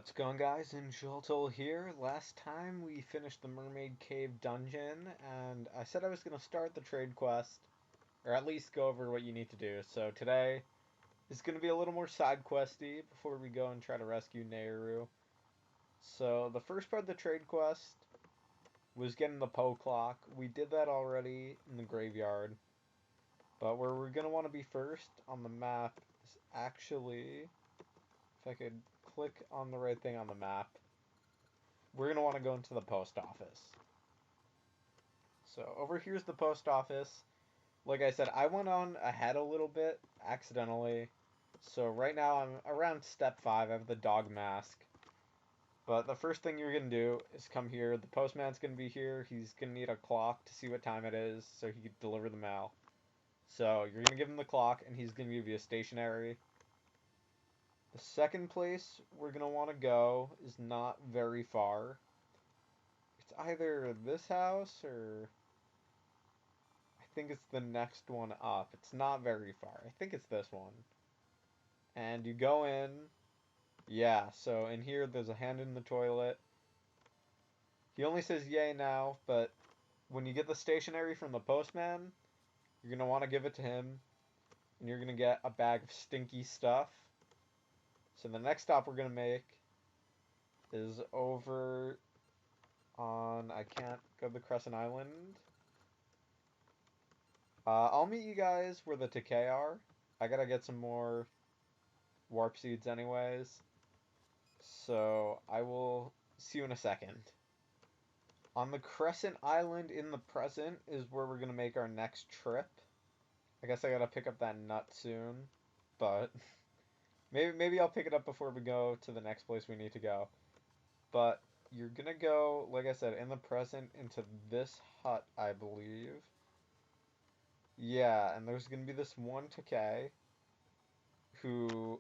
What's going, guys? Injultal here. Last time we finished the Mermaid Cave dungeon, and I said I was going to start the trade quest, or at least go over what you need to do. So today is going to be a little more side questy before we go and try to rescue Nehru. So the first part of the trade quest was getting the Poe clock. We did that already in the graveyard, but where we're going to want to be first on the map is actually, if I could click on the right thing on the map, we're going to want to go into the post office. So over here's the post office. Like I said, I went on ahead a little bit accidentally. So right now I'm around step 5. I have the dog mask. But the first thing you're going to do is come here. The postman's going to be here. He's going to need a clock to see what time it is so he can deliver the mail. So you're going to give him the clock and he's going to give you a stationery. The second place we're going to want to go is not very far. It's either this house or I think it's the next one up. It's not very far. I think it's this one. And you go in. Yeah, so in here there's a hand in the toilet. He only says yay now, but when you get the stationery from the postman, you're going to want to give it to him. And you're going to get a bag of stinky stuff. So the next stop we're going to make is over on, I can't go to the Crescent Island. I'll meet you guys where the Takei are. I gotta get some more warp seeds anyways. So I will see you in a second. On the Crescent Island in the present is where we're gonna make our next trip. I guess I gotta pick up that nut soon, but maybe I'll pick it up before we go to the next place we need to go. But you're gonna go, like I said, in the present into this hut, I believe. Yeah, and there's gonna be this one Takei who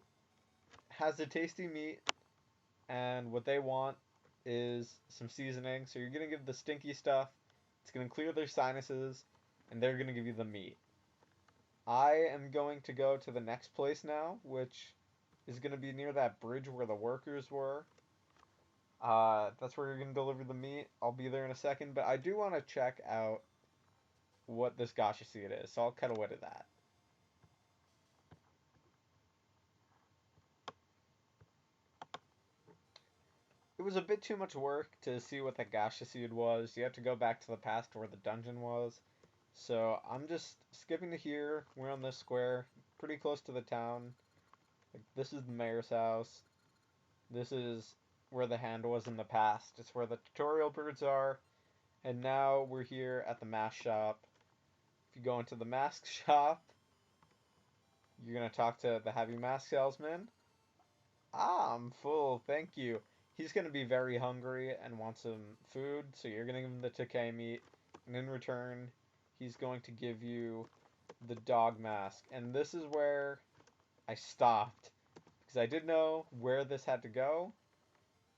has a tasty meat, and what they want is some seasoning. So you're gonna give the stinky stuff. It's gonna clear their sinuses, and they're gonna give you the meat. I am going to go to the next place now, which is gonna be near that bridge where the workers were. That's where you're gonna deliver the meat. I'll be there in a second, but I do want to check out what this gacha seed is, so I'll cut away to that. It was a bit too much work to see what the gacha seed was. You have to go back to the past to where the dungeon was. So I'm just skipping to here. We're on this square, pretty close to the town. Like, this is the mayor's house. This is where the hand was in the past. It's where the tutorial birds are. And now we're here at the mask shop. If you go into the mask shop, you're going to talk to the heavy mask salesman. Ah, I'm full, thank you. He's going to be very hungry and want some food, so you're going to give him the Takei meat. And in return, he's going to give you the dog mask. And this is where I stopped. Because I did know where this had to go.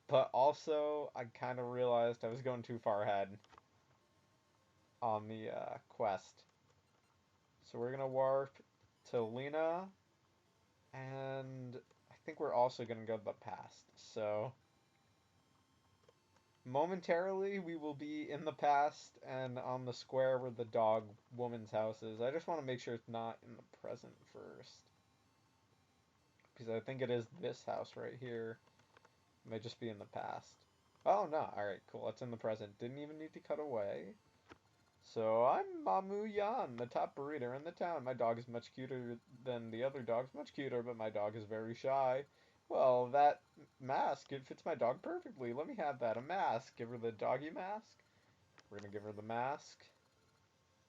But also, I kind of realized I was going too far ahead on the quest. So we're going to warp to Lena. And I think we're also going to go to the past. So momentarily, we will be in the past and on the square where the dog woman's house is. I just want to make sure it's not in the present first. Because I think it is this house right here. It may just be in the past. Oh, no. Alright, cool. It's in the present. Didn't even need to cut away. So, I'm Mamu Yan, the top breeder in the town. My dog is much cuter than the other dogs. Much cuter, but my dog is very shy. Well, that mask, it fits my dog perfectly. Let me have that. A mask. Give her the doggy mask. We're gonna give her the mask.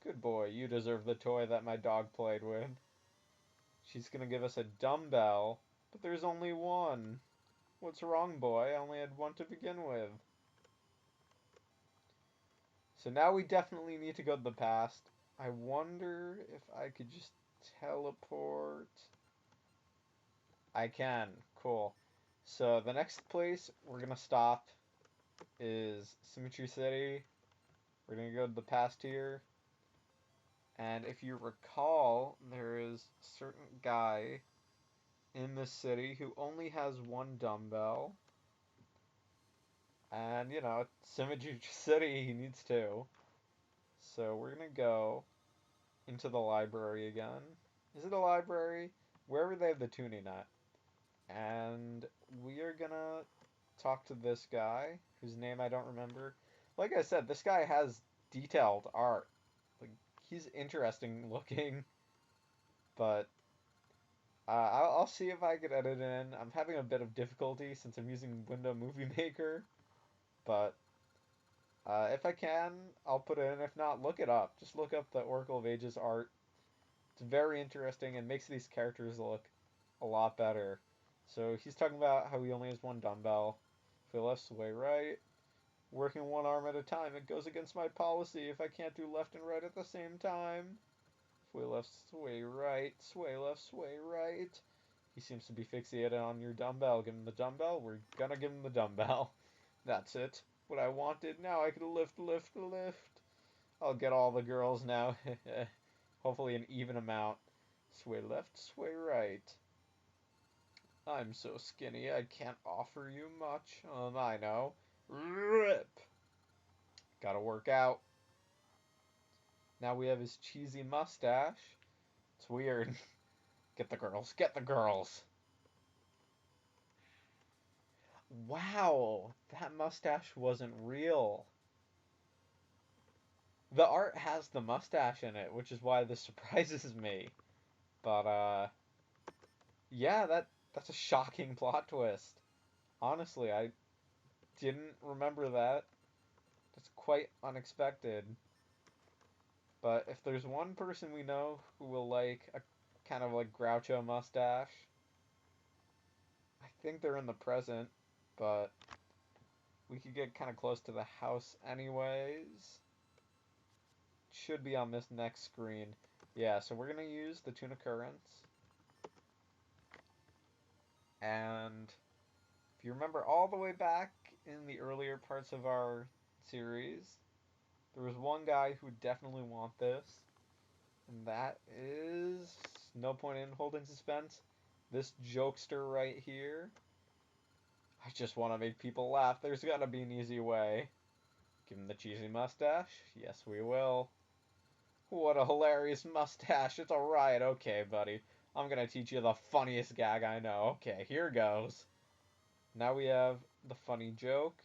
Good boy, you deserve the toy that my dog played with. She's gonna give us a dumbbell, but there's only one. What's wrong, boy? I only had one to begin with. So now we definitely need to go to the past. I wonder if I could just teleport. I can. Cool. So the next place we're gonna stop is Symmetry City. We're gonna go to the past here. And if you recall, there is a certain guy in this city who only has one dumbbell. And, you know, Symmetry City, he needs two. So we're gonna go into the library again. Is it a library? Wherever they have the tuning at. And we are gonna talk to this guy, whose name I don't remember. Like I said, this guy has detailed art. Like, he's interesting looking, but I'll see if I could edit in. I'm having a bit of difficulty since I'm using Windows Movie Maker, but if I can, I'll put it in. If not, look it up. Just look up the Oracle of Ages art. It's very interesting and makes these characters look a lot better. So he's talking about how he only has one dumbbell. Sway left, sway right. Working one arm at a time. It goes against my policy if I can't do left and right at the same time. Sway left, sway right. Sway left, sway right. He seems to be fixated on your dumbbell. Give him the dumbbell. We're gonna give him the dumbbell. That's it. What I wanted. Now I can lift, lift, lift. I'll get all the girls now. Hopefully an even amount. Sway left, sway right. I'm so skinny I can't offer you much. I know. Rip. Gotta work out. Now we have his cheesy mustache. It's weird. Get the girls. Get the girls. Wow. That mustache wasn't real. The art has the mustache in it, which is why this surprises me. But, yeah, that's a shocking plot twist. Honestly, I didn't remember that. That's quite unexpected. But if there's one person we know who will like a kind of like Groucho mustache, I think they're in the present, but we could get kind of close to the house anyways. Should be on this next screen. Yeah, so we're going to use the tune occurrence. And if you remember all the way back in the earlier parts of our series, there was one guy who would definitely want this. And that is, no point in holding suspense, this jokester right here. I just want to make people laugh. There's got to be an easy way. Give him the cheesy mustache. Yes, we will. What a hilarious mustache. It's a riot. Okay, buddy. I'm going to teach you the funniest gag I know. Okay, here goes. Now we have the funny joke.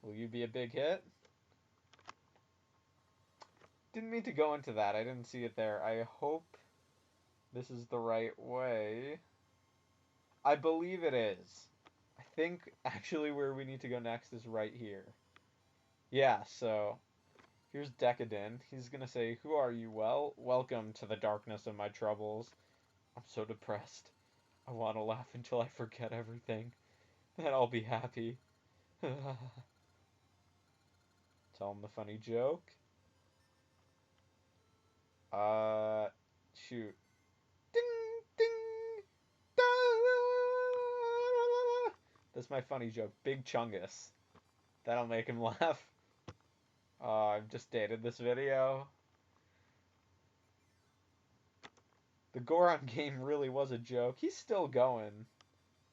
Will you be a big hit? Didn't mean to go into that. I didn't see it there. I hope this is the right way. I believe it is. I think actually where we need to go next is right here. Yeah, so here's Decadent. He's gonna say, "Who are you? Well, welcome to the darkness of my troubles. I'm so depressed. I want to laugh until I forget everything. Then I'll be happy." Tell him the funny joke. Uh, shoot. Ding, ding, da. That's my funny joke. Big Chungus. That'll make him laugh. I've just dated this video. The Goron game really was a joke. He's still going.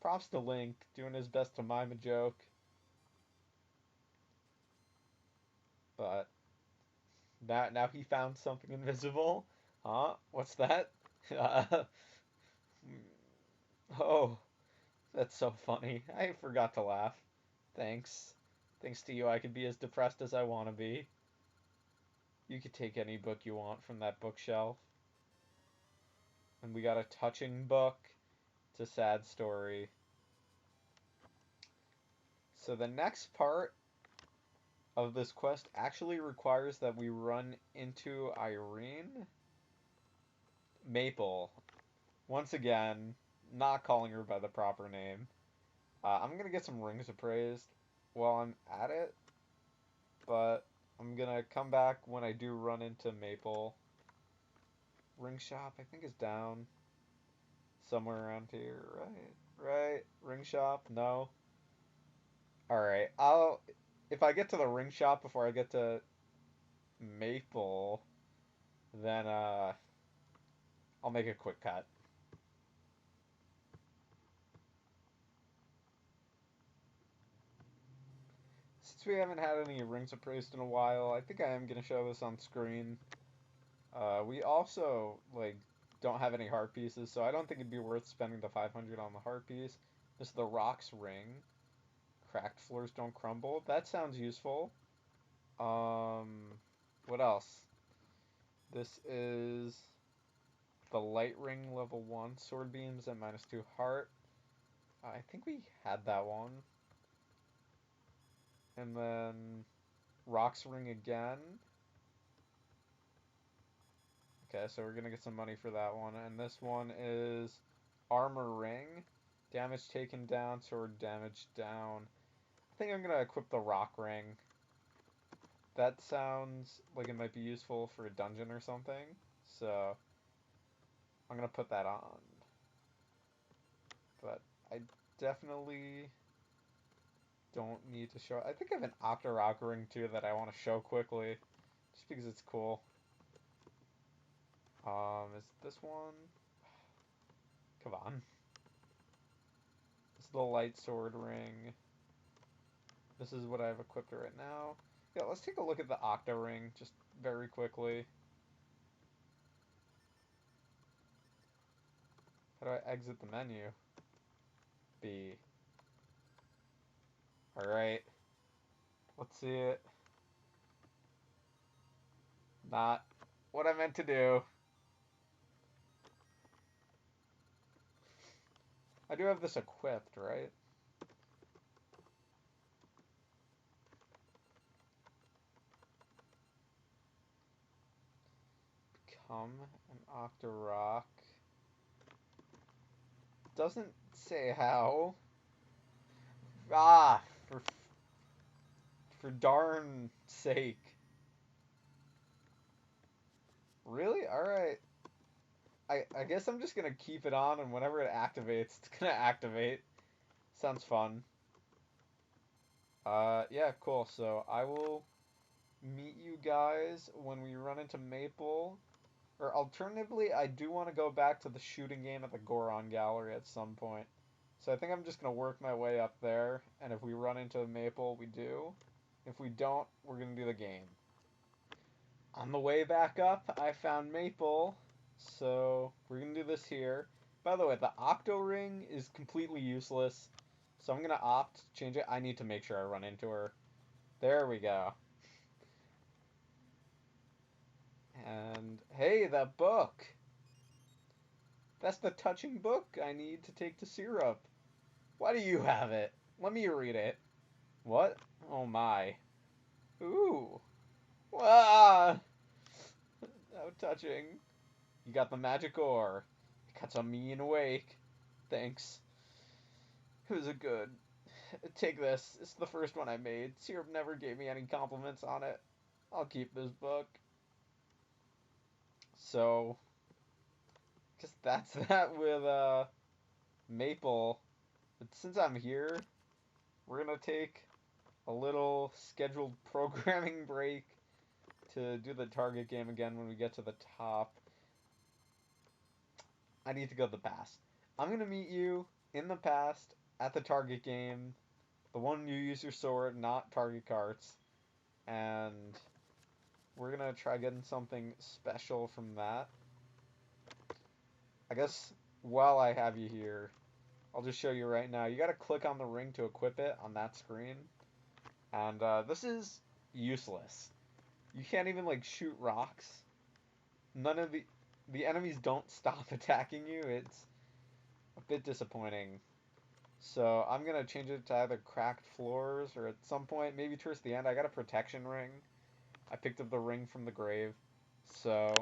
Props to Link, doing his best to mime a joke. But now he found something invisible. Huh? What's that? Oh, that's so funny. I forgot to laugh. Thanks. Thanks to you, I could be as depressed as I want to be. You could take any book you want from that bookshelf. And we got a touching book. It's a sad story. So the next part of this quest actually requires that we run into Irene Maple. Once again, not calling her by the proper name. I'm gonna get some rings appraised while I'm at it, but I'm gonna come back when I do run into Maple. Ring shop, I think, is down somewhere around here, right? Right? Ring shop? No. Alright, if I get to the ring shop before I get to Maple, then, I'll make a quick cut. since we haven't had any rings appraised in a while, I think I am gonna show this on screen. We also like don't have any heart pieces, so I don't think it'd be worth spending the 500 on the heart piece. This is the rocks ring. Cracked floors don't crumble. That sounds useful. What else? This is the light ring level 1. Sword beams at -2 heart. I think we had that one. And then rocks ring again. Okay, so we're gonna get some money for that one. And this one is armor ring. Damage taken down, sword damage down. I think I'm gonna equip the rock ring. That sounds like it might be useful for a dungeon or something. So I'm gonna put that on. But I definitely don't need to show. I think I have an Octorok ring too that I want to show quickly, just because it's cool. Is this one? Come on. This is the light sword ring. This is what I have equipped right now. Yeah, let's take a look at the Octo ring just very quickly. How do I exit the menu? B. Alright. Let's see it. Not what I meant to do. I do have this equipped, right? Become an Octorok. Doesn't say how. Ah, for darn sake. Really? Alright. I guess I'm just gonna keep it on, and whenever it activates, it's gonna activate. Sounds fun. Yeah, cool. So I will meet you guys when we run into Maple. Or alternatively, I do want to go back to the shooting game at the Goron Gallery at some point. So I think I'm just gonna work my way up there, and if we run into Maple, we do. If we don't, we're gonna do the game. On the way back up, I found Maple, so we're gonna do this here. By the way, the Octo Ring is completely useless, so I'm gonna opt to change it. I need to make sure I run into her. There we go. And hey, that book! That's the touching book I need to take to Syrup. Why do you have it? Let me read it. What? Oh my. Ooh. Ah! How touching. You got the magic ore. It cuts a mean wake. Thanks. It was a good. Take this. It's the first one I made. Syrup never gave me any compliments on it. I'll keep this book. So, guess that's that with Maple. But since I'm here, we're gonna take a little scheduled programming break to do the target game again when we get to the top. I need to go to the past. I'm gonna meet you in the past at the target game, the one you use your sword, not target carts, and we're gonna try getting something special from that. I guess while I have you here, I'll just show you right now. You gotta click on the ring to equip it on that screen, and this is useless. You can't even like shoot rocks. None of the enemies don't stop attacking you. It's a bit disappointing. So I'm gonna change it to either cracked floors or at some point, maybe towards the end, I got a protection ring. I picked up the ring from the grave. So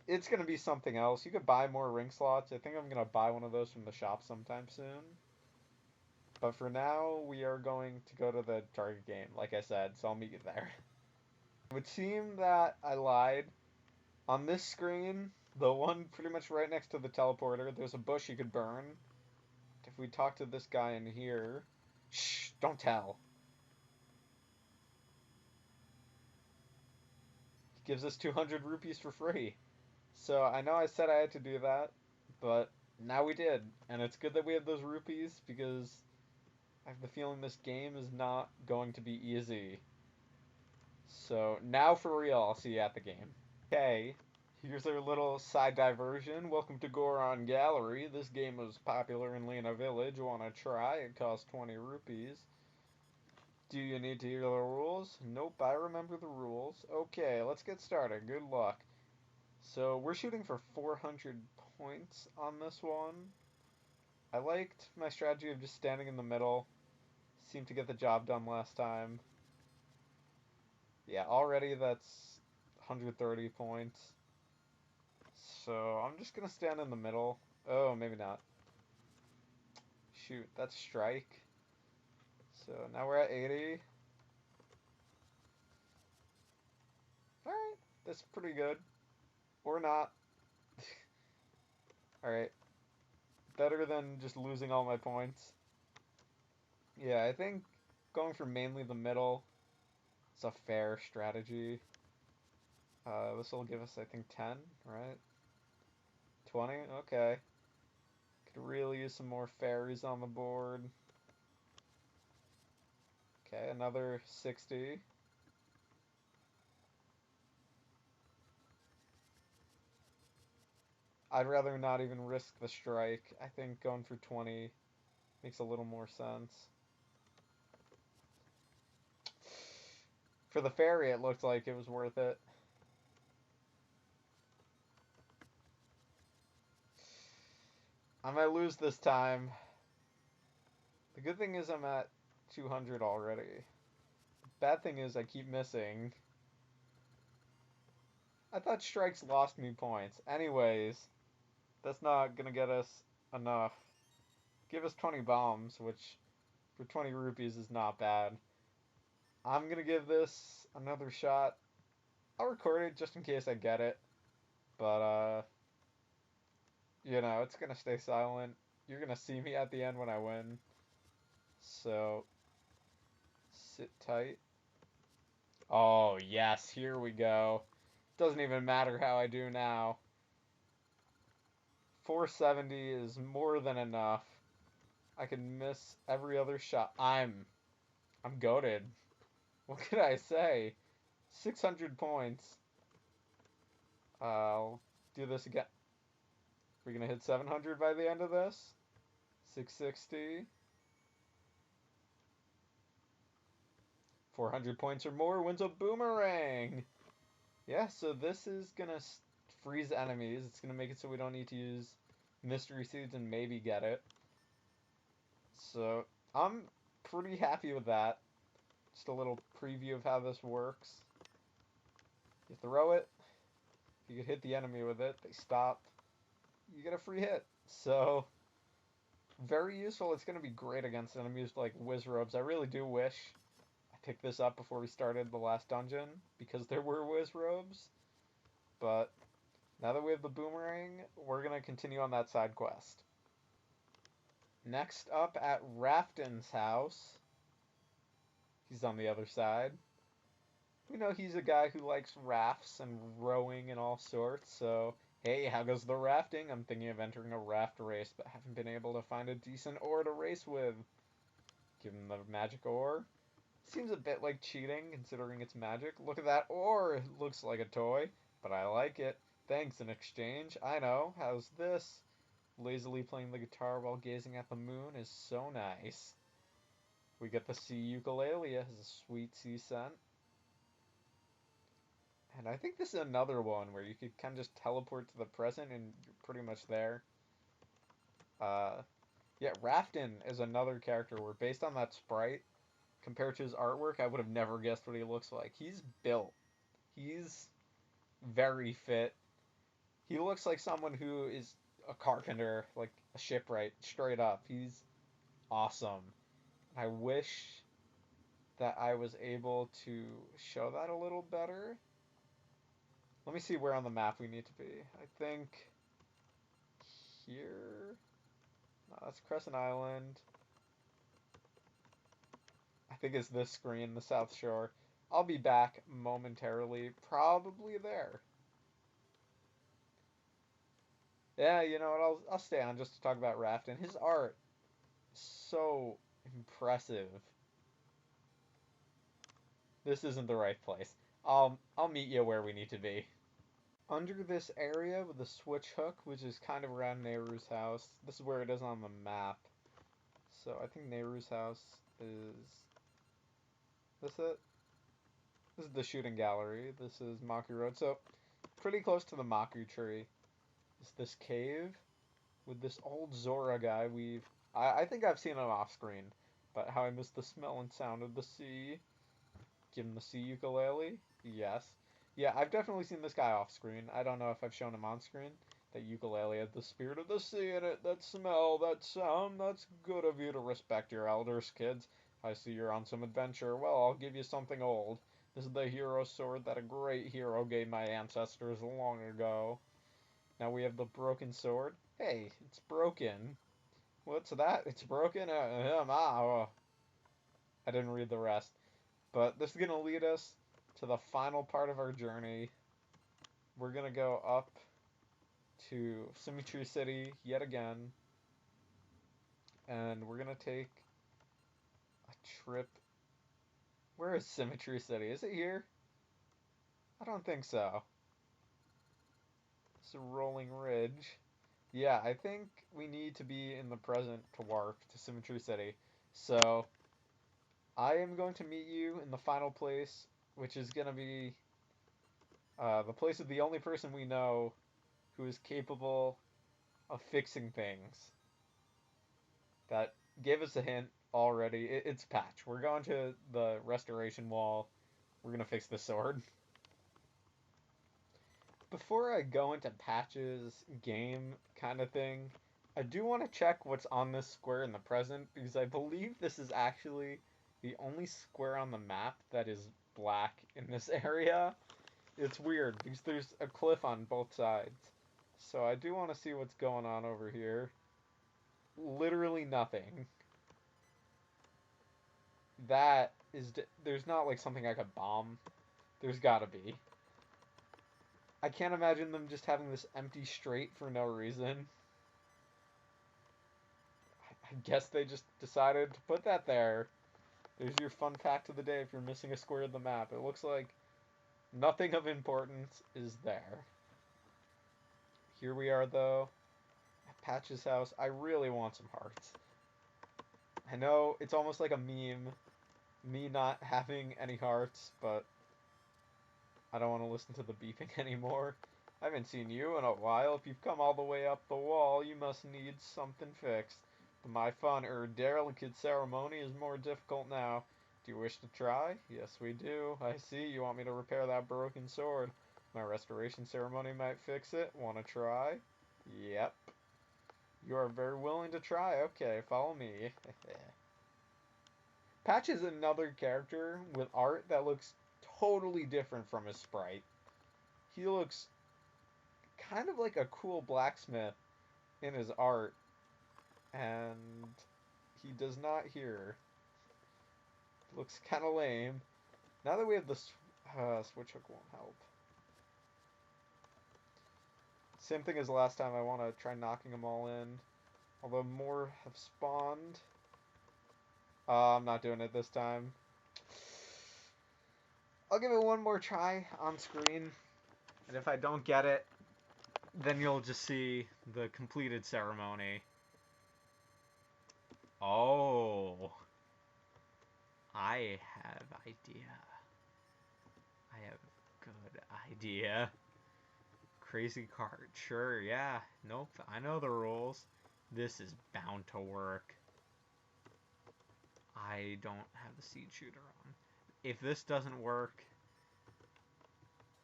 it's gonna be something else. You could buy more ring slots. I think I'm gonna buy one of those from the shop sometime soon. But for now, we are going to go to the target game, like I said, so I'll meet you there. It would seem that I lied. On this screen, the one pretty much right next to the teleporter, there's a bush you could burn. If we talk to this guy in here... Shh, don't tell. He gives us 200 rupees for free. So I know I said I had to do that, but now we did. And it's good that we have those rupees because I have the feeling this game is not going to be easy. So now for real, I'll see you at the game. Okay, here's our little side diversion. Welcome to Goron Gallery. This game was popular in Lena Village. Wanna try? It costs 20 rupees. Do you need to hear the rules? Nope, I remember the rules. Okay, let's get started. Good luck. So we're shooting for 400 points on this one. I liked my strategy of just standing in the middle. Seemed to get the job done last time. Yeah, already that's 130 points. So I'm just gonna stand in the middle. Oh, maybe not. Shoot, that's strike. So now we're at 80. Alright, that's pretty good. Or not. Alright, better than just losing all my points. Yeah, I think going for mainly the middle is a fair strategy. This will give us, I think, 10, right? 20? Okay. Could really use some more fairies on the board. Okay, another 60. I'd rather not even risk the strike. I think going for 20 makes a little more sense. For the fairy, it looked like it was worth it. I might lose this time. The good thing is I'm at 200 already. Bad thing is I keep missing. I thought strikes lost me points. Anyways, that's not gonna get us enough. Give us 20 bombs, which for 20 rupees is not bad. I'm gonna give this another shot. I'll record it just in case I get it. But, it's gonna stay silent. You're gonna see me at the end when I win. So, sit tight. Oh, yes, here we go. Doesn't even matter how I do now. 470 is more than enough. I can miss every other shot. I'm goated. What could I say? 600 points. I'll do this again. We're gonna hit 700 by the end of this. 660. 400 points or more wins a boomerang. Yeah, so this is gonna freeze enemies. It's gonna make it so we don't need to use mystery seeds and maybe get it. So I'm pretty happy with that. Just a little preview of how this works. You throw it. If you could hit the enemy with it, they stop. You get a free hit. So very useful. It's gonna be great against enemies like Wizrobes. I really do wish I picked this up before we started the last dungeon because there were Wizrobes. But now that we have the boomerang, we're gonna continue on that side quest. Next up at Rafton's house. He's on the other side. We know he's a guy who likes rafts and rowing and all sorts, so hey, how goes the rafting? I'm thinking of entering a raft race, but haven't been able to find a decent oar to race with. Give him the magic oar. Seems a bit like cheating, considering it's magic. Look at that oar! It looks like a toy, but I like it. Thanks in exchange. I know. How's this? Lazily playing the guitar while gazing at the moon is so nice. We get the sea ukulele. It has a sweet sea scent. And I think this is another one where you could kind of just teleport to the present and you're pretty much there. Yeah, Rafton is another character where based on that sprite, compared to his artwork, I would have never guessed what he looks like. He's built. He's very fit. He looks like someone who is a carpenter, like a shipwright, straight up. He's awesome. I wish that I was able to show that a little better. Let me see where on the map we need to be. I think here. No, that's Crescent Island. I think it's this screen, the South Shore. I'll be back momentarily, probably there. Yeah, you know what? I'll stay on just to talk about Rafton. His art, so Impressive. This isn't the right place. I'll meet you where we need to be. Under this area with the switch hook, which is kind of around Nehru's house. This is where it is on the map. So I think Nehru's house is this it? This is the shooting gallery. This is Maku Road. So pretty close to the Maku tree is this cave with this old Zora guy I think I've seen him off screen. But how I miss the smell and sound of the sea. Give him the sea ukulele? Yes. Yeah, I've definitely seen this guy off screen. I don't know if I've shown him on screen. That ukulele has the spirit of the sea in it, that smell, that sound. That's good of you to respect your elders, kids. I see you're on some adventure. Well, I'll give you something old. This is the hero sword that a great hero gave my ancestors long ago. Now we have the broken sword. Hey, it's broken. What's that? It's broken? I didn't read the rest. But this is going to lead us to the final part of our journey. We're going to go up to Symmetry City yet again. And we're going to take a trip. Where is Symmetry City? Is it here? I don't think so. It's a rolling ridge. Yeah, I think we need to be in the present to walk to Symmetry City. So, I am going to meet you in the final place, which is going to be the place of the only person we know who is capable of fixing things. That gave us a hint already. It's Patch. We're going to the restoration wall. We're going to fix the sword. Before I go into Patch's game kind of thing, I do want to check what's on this square in the present because I believe this is actually the only square on the map that is black in this area. It's weird because there's a cliff on both sides. So I do want to see what's going on over here. Literally nothing. That is... There's not like something I could bomb. There's gotta be. I can't imagine them just having this empty straight for no reason. I guess they just decided to put that there. There's your fun fact of the day if you're missing a square of the map. It looks like nothing of importance is there. Here we are, though, at Patch's house. I really want some hearts. I know it's almost like a meme, me not having any hearts, but I don't want to listen to the beeping anymore. I haven't seen you in a while. If you've come all the way up the wall, you must need something fixed. But my fun delicate ceremony is more difficult now. Do you wish to try? Yes, we do. I see. You want me to repair that broken sword. My restoration ceremony might fix it. Want to try? Yep. You are very willing to try. Okay, follow me. Patch is another character with art that looks totally different from his sprite. He looks kind of like a cool blacksmith in his art, and he does not here. Looks kind of lame. Now that we have the switch hook won't help. Same thing as last time, I want to try knocking them all in. Although more have spawned. I'm not doing it this time. I'll give it one more try on screen. And if I don't get it, then you'll just see the completed ceremony. Oh. I have idea. I have good idea. Crazy card. Sure, yeah. Nope, I know the rules. This is bound to work. I don't have the seed shooter on. If this doesn't work,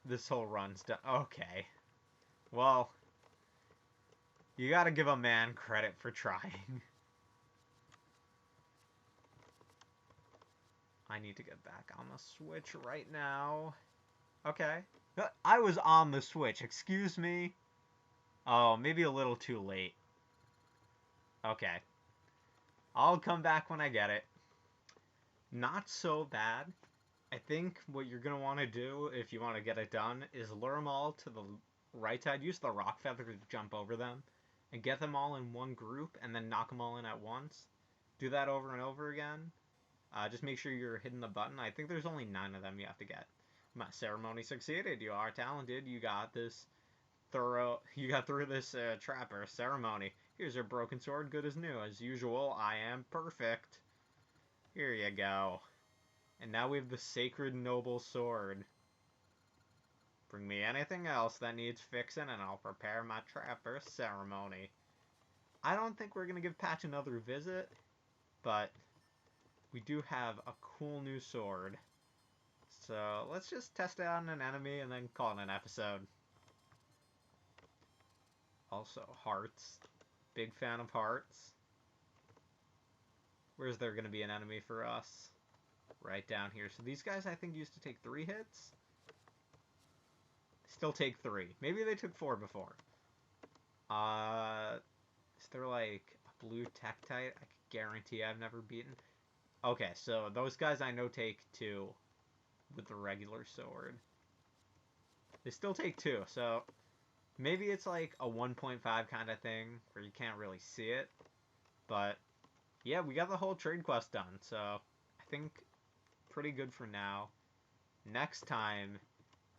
this whole run's done. Okay. Well, you gotta give a man credit for trying. I need to get back on the Switch right now. Okay. I was on the Switch, excuse me. Oh, maybe a little too late. Okay. I'll come back when I get it. Not so bad. I think what you're going to want to do if you want to get it done is lure them all to the right side. Use the rock feather to jump over them and get them all in one group and then knock them all in at once. do that over and over again. Just make sure you're hitting the button. I think there's only 9 of them you have to get. My ceremony succeeded. You are talented. You got this You got through this trapper ceremony. Here's your broken sword, good as new. As usual, I am perfect. Here you go. And now we have the sacred noble sword. Bring me anything else that needs fixing, and I'll prepare my trapper ceremony. I don't think we're gonna give Patch another visit, but we do have a cool new sword. So let's just test it on an enemy and then call it an episode. Also, hearts. Big fan of hearts. Where's there going to be an enemy for us? Right down here. So these guys, I think, used to take 3 hits. Still take 3. Maybe they took 4 before. Is there like a blue Tektite? I could guarantee I've never beaten. Okay, so those guys I know take 2 with the regular sword. They still take 2, so maybe it's like a 1.5 kind of thing where you can't really see it. But yeah, we got the whole trade quest done, so I think pretty good for now. Next time,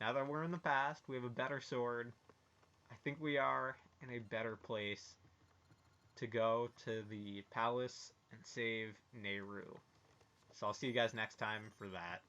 now that we're in the past, we have a better sword. I think we are in a better place to go to the palace and save Nehru. So I'll see you guys next time for that.